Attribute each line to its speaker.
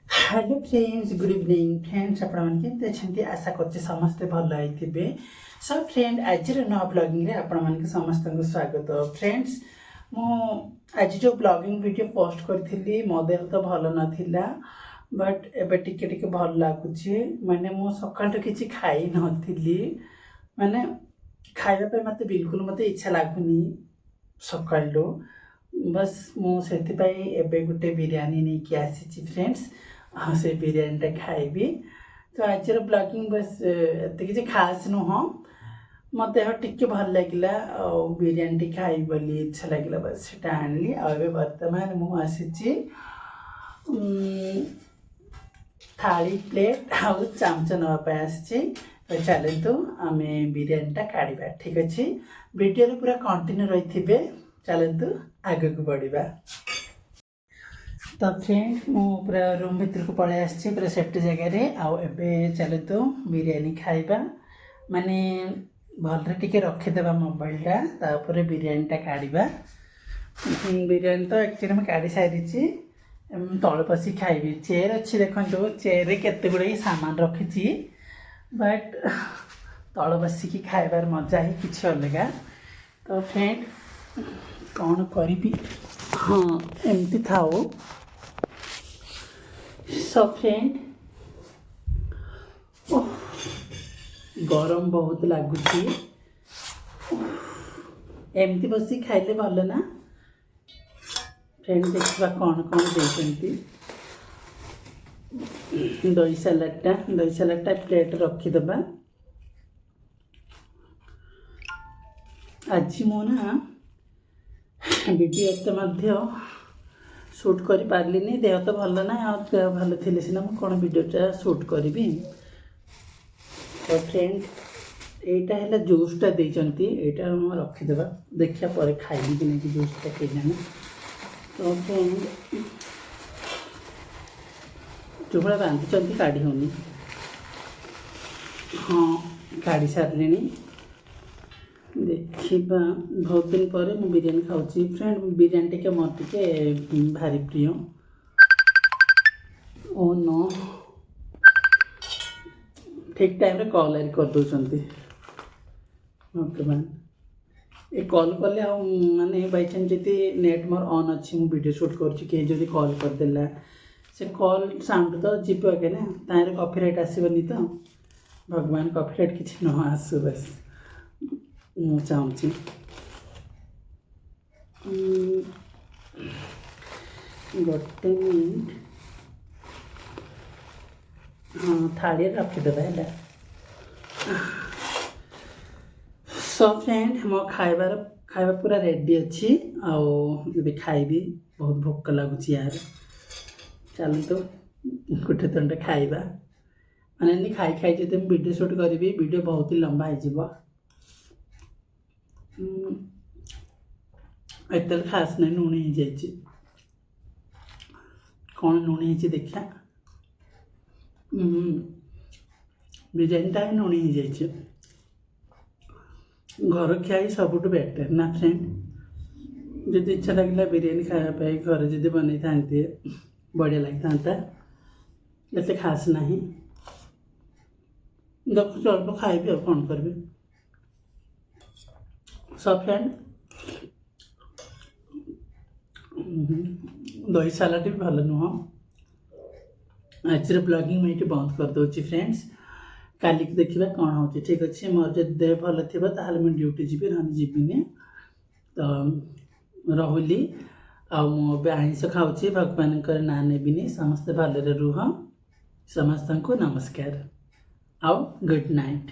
Speaker 1: Hello friends, good evening friends. आपते आशा करते समस्ते भल होते। सो फ्रेंड, आज नुआ ब्लॉगिंग आपण समस्त को स्वागत। फ्रेंड्स, आज जो ब्लॉगिंग वीडियो पोस्ट करी मो देह तो भल नाला, बट एबे टिके भल लगुच। माने मु सकाल किसी खाई नी, माने खाइबा मत बिल्कुल मत इच्छा लगुनि सकाल। बस मुझे गोटे बिरियानी नहीं कि आसी फ्रेंड्स। हाँ, से बिरियानी खाइबी। तो आज ब्लॉगिंग बस एत कि खास नुह, मत टे भल लगे बिरियानी खाई बोली इच्छा लगे, बस से आनली। बर्तमान मुझे थाली प्लेट आउ चामच नापी आसी। तो चलतु आम बिरियानी काढ़ा। ठीक अच्छे, वीडियो पूरा कंटिन्यू रही थे। चलतु आग को बढ़ा। तो फ्रेंड, मु पूरा रूम भीतर को पलि आसी पूरा सेफ्टी जगह। आउ चलतु बिरियानी खाइबा। माने भलरे टिके रखीदेवा मोबाइलटा, तापर बिरियानीटा काढ़ा। बिरियानी तो एक्चुअली मैं काढ़ी सारी तल पशि खाइबी। चेयर अच्छी देखो, चेयर केते गुड़े सामान रखी, बट तल बसिकी खाइबार मजा ही किसी अलग। तो फ्रेंड, कौन करी, हाँ एमती थाओ। सो फ्रेंड, गरम बहुत लगुच। एमती बस खाइले भल ना फ्रेंड। देखा कौन कौन देती। दही सलाडटा प्लेट रखीदबा। आज मु ना वीडियो शूट कर पार्लिनी। देह तो भल ना, देह भल थी सीना कौन वीडियोटा शूट करी। तो फ्रेंड, एटा है जूसटा देती, यहाँ रखीदे। देखा पर खाइबी कि नहीं जूसटा के जाने। तो फ्रेंड, जो भाई बांधि काढ़ी होनी, हाँ काढ़ी सारे। देखा बहुत दिन पर मु बिरियानी खाऊँ। फ्रेंड, बिरियानी टे मोर टे भारी प्रिय। ओ नो, ठीक टाइम रे कॉल आई कर दौरान। ओके मैम, ये कॉल कले माने बाई चान्स जी नेट मोर ऑन अच्छी मु वीडियो शूट कर कॉल करदेला, से कॉल साउंड तो जीव आगे ना, तार कॉपीराइट आसबनी। तो भगवान कॉपीराइट किसी न आसू, बस मु चाहूँ। गोटे मिनट, हाँ थाली रखीदे है। सो फ्रेंड, मो खाइबा पूरा रेडी अच्छी। आबे खाइबी, बहुत भोक लगुच यार। चलतु गोटे तंडे खाइबा। माने खाई खाई जो वीडियो शूट करी, वीडियो बहुत ही लंबा हो। एत खास नहीं, लुणी हो जाए। कौन लुणी हो देखा, बिरियानीटा लुणी हो जाए। घर खिया सबुठ बेटर ना फ्रेंड। जब इच्छा लगे बिरियानी खायापी घर जब बन था बढ़िया लगी था। एत खास ना देखो, अल्प खाइबी और कौन करी। सब फ्रेंड, दही सालाड भी भल नुह। आज ब्लॉगिंग मैं ये बंद कर दूसरी फ्रेंड्स। काली देखा कौन हो। ठीक अच्छे, मोर जो देह भल थी मुझे ड्यूटी जी ना जीविनी। तो रही आईष खाऊँ, भगवान ना नेबिनी। समस्ते भलरे रुह। समस्त को नमस्कार, आउ गुड नाइट।